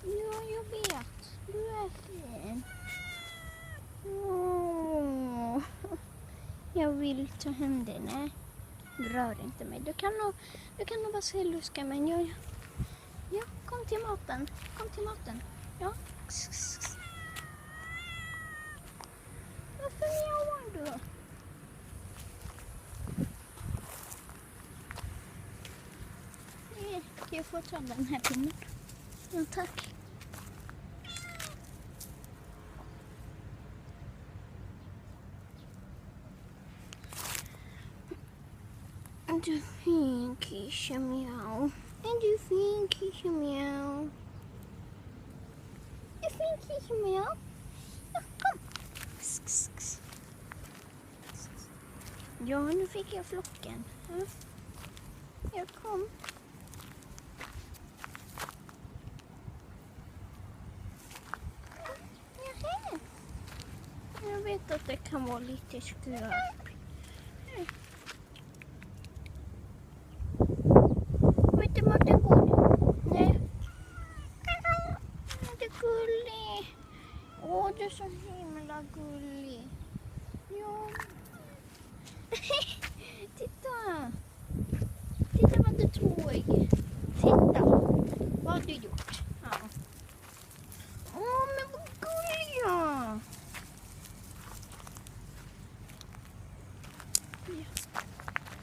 Ja, jag vet. Du är fin. Åh. Jag vill ta hem dig. Nej, rör inte mig. Du kan nog vara selluska, men ja, kom till maten. Kom till maten. Ja. Varför mjauar du? Jag får ta den här pinnen. Ja, tack. Du fin kisha miau. Är du fin kisha miau? Du fin kisha miau? Ja, kom. Ja, nu fick jag flocken. Ja. Jag kom. Jaha. Jag vet att det kan vara lite skräp. Vet du vart det går? Nej. Det är gullig. Åh, du är så himla gullig. Ja. Titta. Titta vad du tog. Titta. Vad har du gjort?